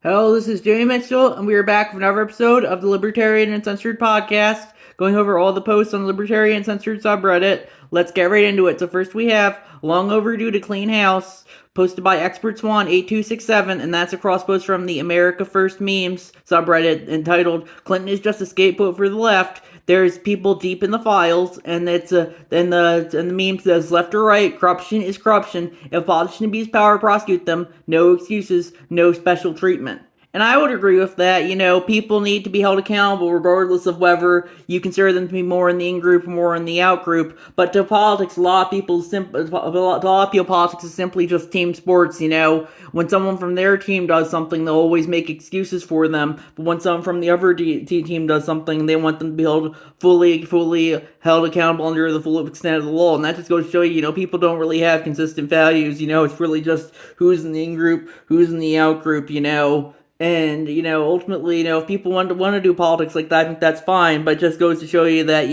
Hello, this is Jamie Mitchell, and we are back with another episode of the Libertarian and Uncensored podcast, going over all the posts on the Libertarian and Censored subreddit. Let's get right into it. So first we have Long Overdue to Clean House, posted by Expert Swan 8267, and that's a cross post from the America First Memes subreddit entitled "Clinton is just a scapegoat for the left." There's people deep in the files, and the meme says left or right, corruption is corruption. If politicians abuse power, prosecute them. No excuses, no special treatment. And I would agree with that. People need to be held accountable regardless of whether you consider them to be more in the in-group or more in the out-group. But to politics, a lot of people politics is simply just team sports. When someone from their team does something, they'll always make excuses for them. But when someone from the other team does something, they want them to be held fully held accountable under the full extent of the law. And that just goes to show you, people don't really have consistent values. It's really just who's in the in-group, who's in the out-group. And, ultimately, if people want to do politics like that, I think that's fine, but it just goes to show you that,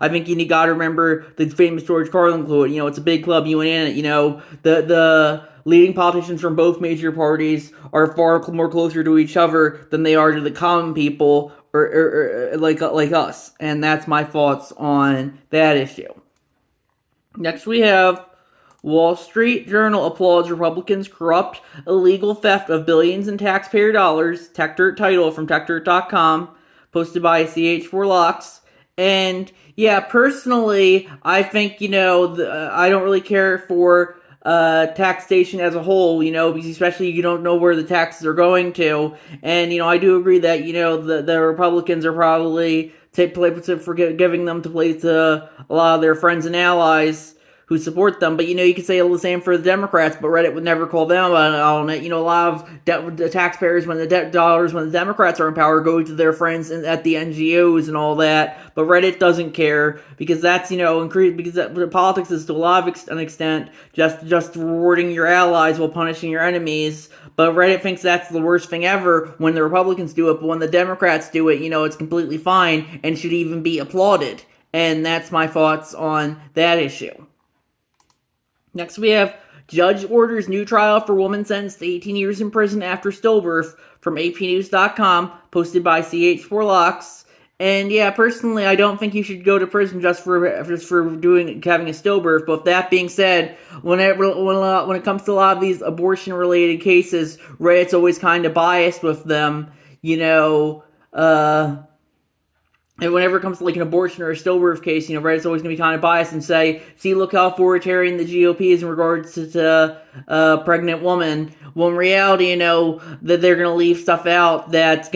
I think you gotta remember the famous George Carlin quote, it's a big club, you ain't in it, the leading politicians from both major parties are far more closer to each other than they are to the common people, or like us, and that's my thoughts on that issue. Next we have Wall Street Journal applauds Republicans' corrupt, illegal theft of billions in taxpayer dollars. TechDirt title from TechDirt.com, posted by CH4Locks. And yeah, personally, I think, I don't really care for taxation as a whole, because especially you don't know where the taxes are going to. And, I do agree that, the Republicans are probably forgiving them to play to a lot of their friends and allies who support them. But, you could say the same for the Democrats, but Reddit would never call them on it. A lot of the taxpayers, when the dollars, when the Democrats are in power, go to their friends at the NGOs and all that. But Reddit doesn't care, because that's, politics is to a lot of an extent just rewarding your allies while punishing your enemies. But Reddit thinks that's the worst thing ever when the Republicans do it, but when the Democrats do it, it's completely fine and should even be applauded. And that's my thoughts on that issue. Next we have Judge orders new trial for woman sentenced to 18 years in prison after stillbirth from APnews.com, posted by CH4Locks. And yeah, personally, I don't think you should go to prison just for having a stillbirth. But with that being said, when it comes to a lot of these abortion related cases, Reddit's always kind of biased with them. And whenever it comes to an abortion or a stillbirth case, Reddit's always going to be kind of biased and say, see, look how authoritarian the GOP is in regards to pregnant woman. Well, in reality, that they're going to leave stuff out that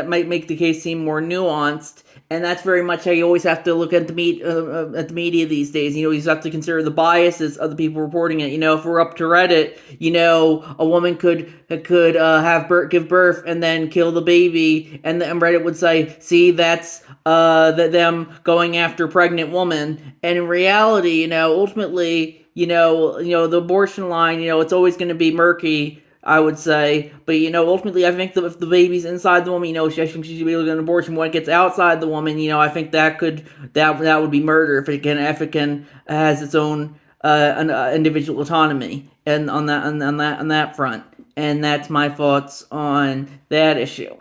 might make the case seem more nuanced. And that's very much how you always have to look at the media these days. You just have to consider the biases of the people reporting it. If we're up to Reddit, a woman could give birth and then kill the baby, and Reddit would say, see, that's them going after pregnant woman. And in reality, ultimately, the abortion line, it's always going to be murky, I would say. But, ultimately, I think that if the baby's inside the woman, I think she should be able to get an abortion. When it gets outside the woman, I think that would be murder if it can has its own individual autonomy and on that front. And that's my thoughts on that issue.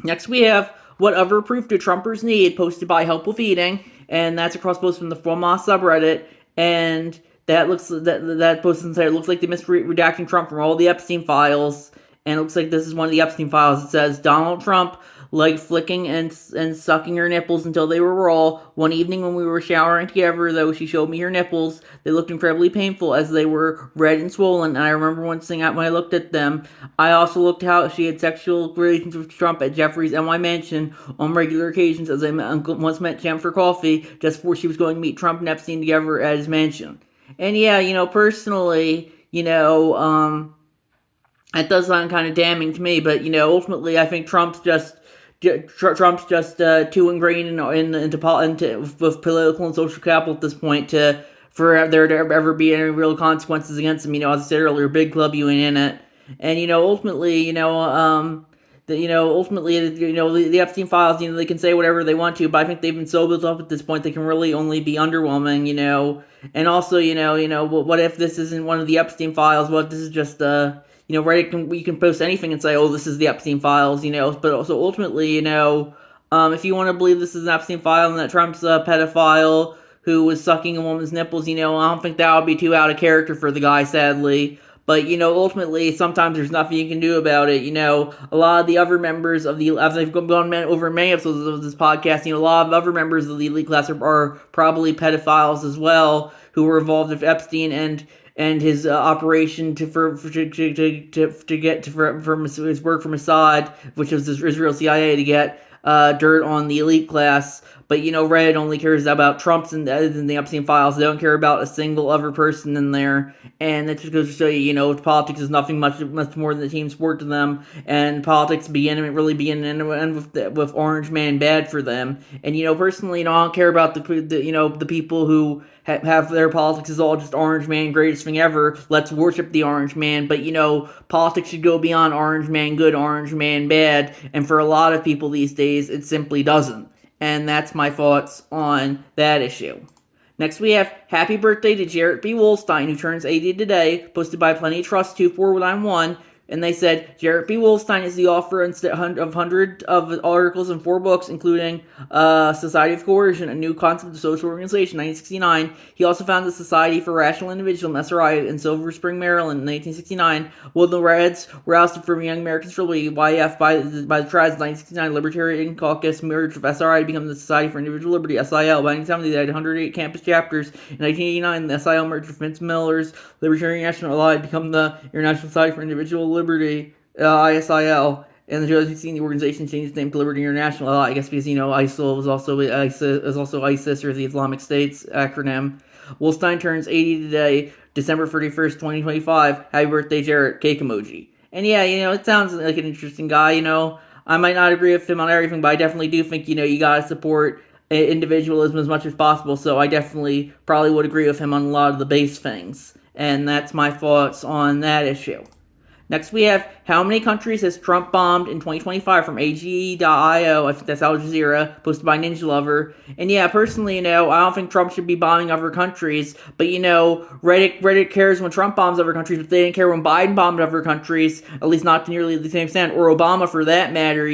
Next we have What Other Proof Do Trumpers Need, posted by Help With Eating, and that's a cross post from the FOMA subreddit. And that post inside, it looks like they missed redacting Trump from all the Epstein files, and it looks like this is one of the Epstein files. It says Donald Trump liked flicking and sucking her nipples until they were raw. One evening when we were showering together, though, she showed me her nipples. They looked incredibly painful as they were red and swollen, and I remember one thing when I looked at them. I also looked how she had sexual relations with Trump at Jeffrey's NY mansion on regular occasions, as I once met Jem for coffee just before she was going to meet Trump and Epstein together at his mansion. And yeah, personally, that does sound kind of damning to me, but, ultimately I think Trump's just too ingrained into with political and social capital at this point for there to ever be any real consequences against him. As I said earlier, big club, you ain't in it. And, ultimately, the Epstein files, they can say whatever they want to, but I think they've been so built up at this point they can really only be underwhelming, and also, what if this isn't one of the Epstein files? What if this is just Reddit you can post anything and say, oh, this is the Epstein files, but also ultimately, if you want to believe this is an Epstein file and that Trump's a pedophile who was sucking a woman's nipples, I don't think that would be too out of character for the guy, sadly. But, ultimately, sometimes there's nothing you can do about it. A lot of the other members of the, as they've gone over many episodes of this podcast, a lot of other members of the elite class are probably pedophiles as well, who were involved with Epstein and his operation to get from his work for Mossad, which was the Israel CIA, to get dirt on the elite class. But Reddit only cares about Trump's and the Epstein files. They don't care about a single other person in there, and that just goes to show you, politics is nothing much more than a team sport to them, and politics really begin and end with Orange Man bad for them. And personally, I don't care about the people who have their politics is all just Orange Man, greatest thing ever. Let's worship the Orange Man. But politics should go beyond Orange Man good, Orange Man bad, and for a lot of people these days, it simply doesn't. And that's my thoughts on that issue. Next, we have Happy Birthday to Jarrett B. Wolstein, who turns 80 today, posted by Plenty of Trust 24191. And they said, Jarrett B. Wolstein is the author of hundreds of articles and 4 books, including Society of Coercion, a new concept of social organization, 1969. He also founded the Society for Rational Individualism, SRI, in Silver Spring, Maryland, in 1969. While the Reds were ousted from Young Americans for YF by the Tribes in 1969, Libertarian Caucus merged with SRI to become the Society for Individual Liberty, SIL. By 1970, they had 108 campus chapters. In 1989, the SIL merged with Vince Miller's Libertarian National Allied to become the International Society for Individual Liberty, ISIL, and in 2016 the organization changed its name to Liberty International, I guess because ISIL was also ISIS, or the Islamic State's acronym. Wolstein turns 80 today, December 31st, 2025. Happy birthday, Jarrett. Cake emoji. And yeah, it sounds like an interesting guy. I might not agree with him on everything, but I definitely do think you gotta support individualism as much as possible. So I definitely probably would agree with him on a lot of the base things. And that's my thoughts on that issue. Next, we have how many countries has Trump bombed in 2025 from AG.io. I think that's Al Jazeera, posted by Ninja Lover. And yeah, personally, I don't think Trump should be bombing other countries. But Reddit cares when Trump bombs other countries, but they didn't care when Biden bombed other countries, at least not to nearly the same extent, or Obama for that matter.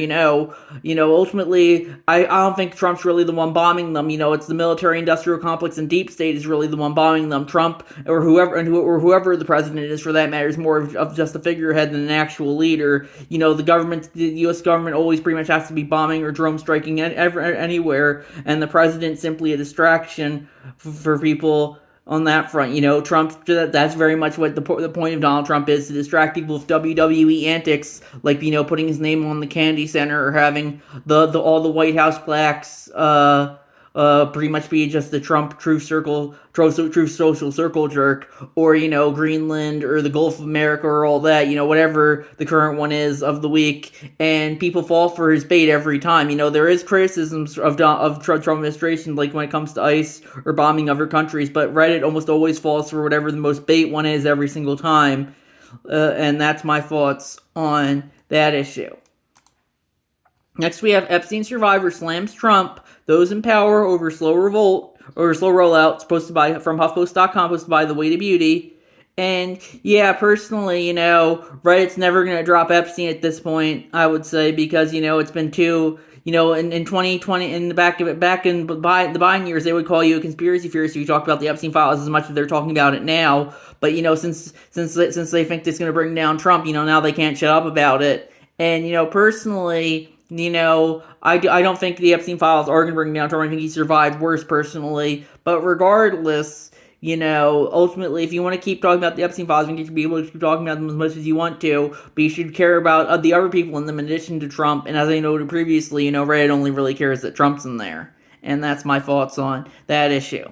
Ultimately, I don't think Trump's really the one bombing them. It's the military-industrial complex and deep state is really the one bombing them. Trump or whoever the president is for that matter is more of just a figurehead than an actual leader. The U.S. government always pretty much has to be bombing or drone striking anywhere, and the president's simply a distraction for people on that front. Trump, that's very much what the point of Donald Trump is, to distract people with WWE antics, like, putting his name on the Kennedy Center, or having all the White House plaques, pretty much be just the Trump truth social circle jerk, or, Greenland, or the Gulf of America, or all that, whatever the current one is of the week, and people fall for his bait every time. There is criticisms of Trump administration, like when it comes to ICE or bombing other countries, but Reddit almost always falls for whatever the most bait one is every single time, and that's my thoughts on that issue. Next, we have Epstein survivor slams Trump, those in power over slow rollouts, posted from HuffPost.com, posted by The Way to Beauty. And yeah, personally, Reddit's never going to drop Epstein at this point, I would say, because, it's been too, in 2020, in the back in the Biden years, they would call you a conspiracy theorist if you talked about the Epstein files as much as they're talking about it now. But, since they think it's going to bring down Trump, now they can't shut up about it. And, personally, I don't think the Epstein files are going to bring down Trump. I think he survived worse, personally. But regardless, ultimately, if you want to keep talking about the Epstein files, you should be able to keep talking about them as much as you want to. But you should care about the other people in them in addition to Trump. And as I noted previously, Reddit only really cares that Trump's in there. And that's my thoughts on that issue.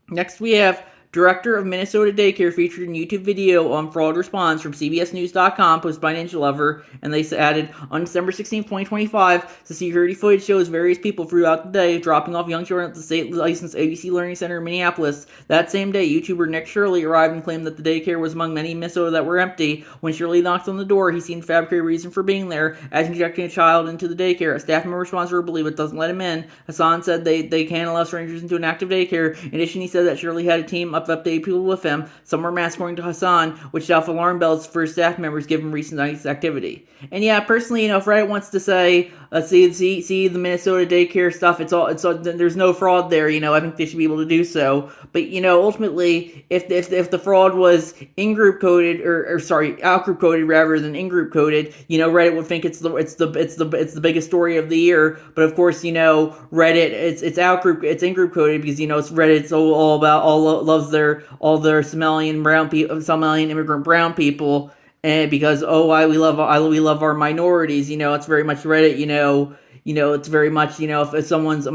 Next, we have Director of Minnesota Daycare featured in YouTube video on fraud response from CBSNews.com, posted by Ninja Lover, and they added, on December 16, 2025, the security footage shows various people throughout the day dropping off young children at the state-licensed ABC Learning Center in Minneapolis. That same day, YouTuber Nick Shirley arrived and claimed that the daycare was among many in Minnesota that were empty. When Shirley knocked on the door, he seemed to fabricate a reason for being there, as injecting a child into the daycare. A staff member responds verbally but doesn't let him in. Hassan said they can't allow strangers into an active daycare. In addition, he said that Shirley had a team update people with him. Some were mass according to Hassan, which set off alarm bells for staff members given recent night's activity. And yeah, personally, if Reddit wants to say, see the Minnesota daycare stuff, it's all, there's no fraud there, I think they should be able to do so. But, ultimately, if the fraud was in-group coded, or sorry, out-group coded rather than in-group coded, Reddit would think it's the biggest story of the year. But of course, Reddit, it's out-group, it's in-group coded because, it's Reddit's all about, loves all their Somalian brown people, Somalian immigrant brown people. And because we love our minorities, it's very much Reddit, it's very much, if someone's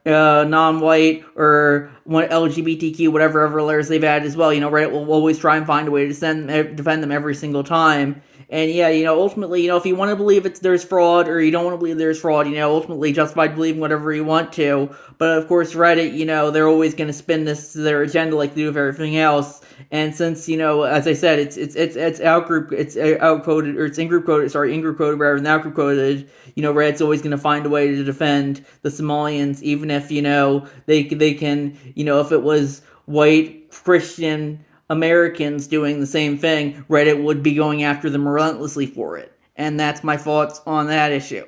non-white or LGBTQ, whatever other layers they've added as well, Reddit will always try and find a way to defend them every single time. And yeah, ultimately, if you want to believe there's fraud, or you don't want to believe there's fraud, ultimately justified believing whatever you want to. But of course, Reddit, they're always going to spin this to their agenda like they do with everything else. And since, as I said, it's out-group, it's out-coded, or it's in-group coded, in-group coded rather than out-group coded, Reddit's always going to find a way to defend the Somalians, even if, they can, if it was white Christian Americans doing the same thing, Reddit would be going after them relentlessly for it. And that's my thoughts on that issue.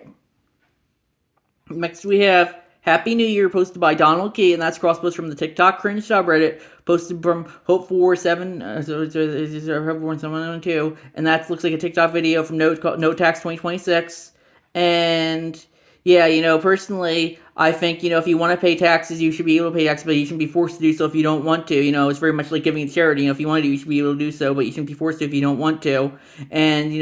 Next we have Happy New Year, posted by Donald Key, and that's cross-post from the TikTok cringe subreddit, posted from Hope47, Hope4712, and that looks like a TikTok video from No Tax 2026. And yeah, personally, I think, if you want to pay taxes, you should be able to pay taxes, but you shouldn't be forced to do so if you don't want to. It's very much like giving to charity. If you want to do, you should be able to do so, but you shouldn't be forced to if you don't want to. And,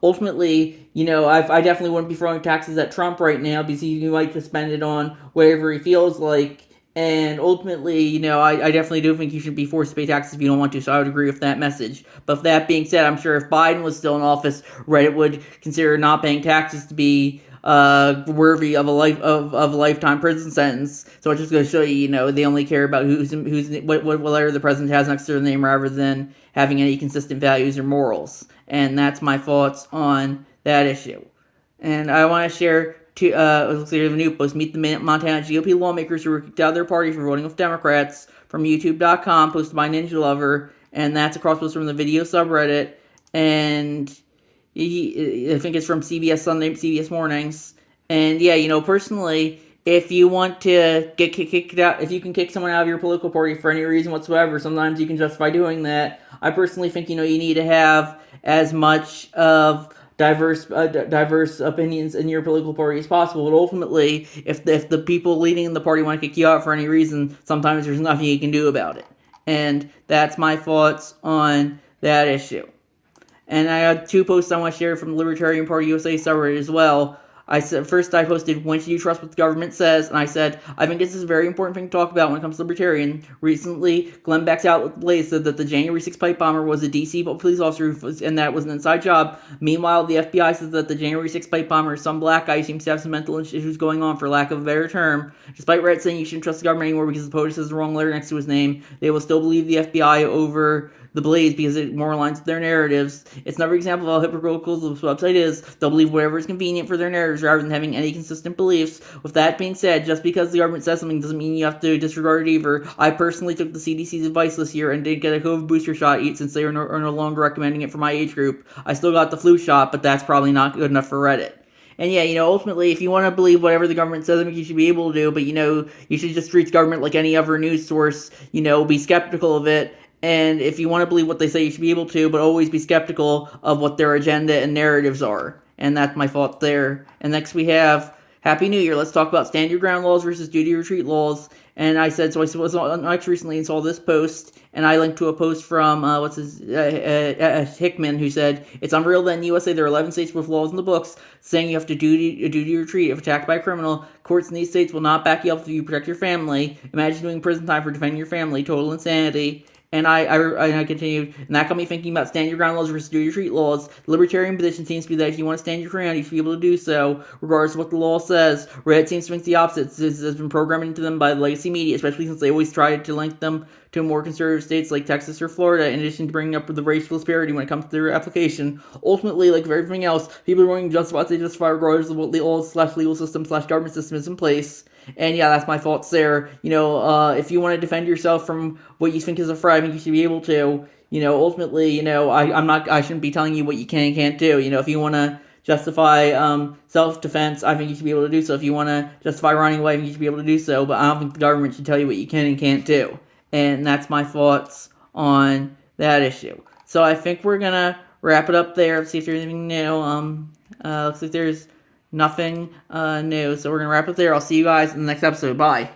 ultimately, I definitely wouldn't be throwing taxes at Trump right now because he like to spend it on whatever he feels like. And ultimately, I definitely do think you should be forced to pay taxes if you don't want to, so I would agree with that message. But with that being said, I'm sure if Biden was still in office, Reddit would consider not paying taxes to be worthy of a lifetime prison sentence. So it's just going to show you, they only care about what letter the president has next to their name rather than having any consistent values or morals. And that's my thoughts on that issue. And I want to share a new post, Meet the Montana GOP lawmakers who were kicked out of their party for voting with Democrats, from youtube.com, posted by Ninja Lover, and that's a cross-post from the video subreddit, and I think it's from CBS Mornings. And yeah, personally, if you want to get kicked out, if you can kick someone out of your political party for any reason whatsoever, sometimes you can justify doing that. I personally think, you need to have as much of diverse opinions in your political party as possible. But ultimately, if the people leading the party want to kick you out for any reason, sometimes there's nothing you can do about it. And that's my thoughts on that issue. And I had two posts I want to share from the Libertarian Party USA subreddit as well. First I posted, when should you trust what the government says? And I said, I think this is a very important thing to talk about when it comes to Libertarian. Recently, Glenn Beck's outlet Blaze said that the January 6th pipe bomber was a DC police officer and that was an inside job. Meanwhile, the FBI says that the January 6th pipe bomber is some black guy who seems to have some mental issues going on, for lack of a better term. Despite Reddit saying you shouldn't trust the government anymore because the POTUS has the wrong letter next to his name, they will still believe the FBI over the Blaze because it more aligns with their narratives. It's another example of how hypocritical this website is. They'll believe whatever is convenient for their narratives rather than having any consistent beliefs. With that being said, just because the government says something doesn't mean you have to disregard it either. I personally took the CDC's advice this year and did get a COVID booster shot since they are no longer recommending it for my age group. I still got the flu shot, but that's probably not good enough for Reddit. And yeah, ultimately, if you want to believe whatever the government says, I think you should be able to do, but you should just treat government like any other news source, be skeptical of it. And if you want to believe what they say, you should be able to, but always be skeptical of what their agenda and narratives are. And that's my thought there. And next we have Happy New Year. Let's talk about stand your ground laws versus duty retreat laws. And I said, so I was on X recently and saw this post, and I linked to a post from, Hickman, who said, it's unreal that in the USA there are 11 states with laws in the books saying you have to duty retreat if attacked by a criminal. Courts in these states will not back you up if you protect your family. Imagine doing prison time for defending your family. Total insanity. And I continued, and that got me thinking about stand your ground laws versus duty retreat laws. The libertarian position seems to be that if you want to stand your ground, you should be able to do so, regardless of what the law says. Reddit seems to think the opposite. This has been programmed into them by the legacy media, especially since they always try to link them to more conservative states like Texas or Florida, in addition to bringing up the racial disparity when it comes to their application. Ultimately, like for everything else, people are going to justify regardless of what the laws/legal system/government system is in place. And yeah, that's my thoughts there. If you want to defend yourself from what you think is a threat, I think you should be able to. Ultimately, I shouldn't be telling you what you can and can't do. If you want to justify self-defense, I think you should be able to do so. If you want to justify running away, I think you should be able to do so. But I don't think the government should tell you what you can and can't do. And that's my thoughts on that issue. So I think we're gonna wrap it up there. See if there's anything new. Looks like there's nothing new. So we're gonna wrap it there. I'll see you guys in the next episode. Bye.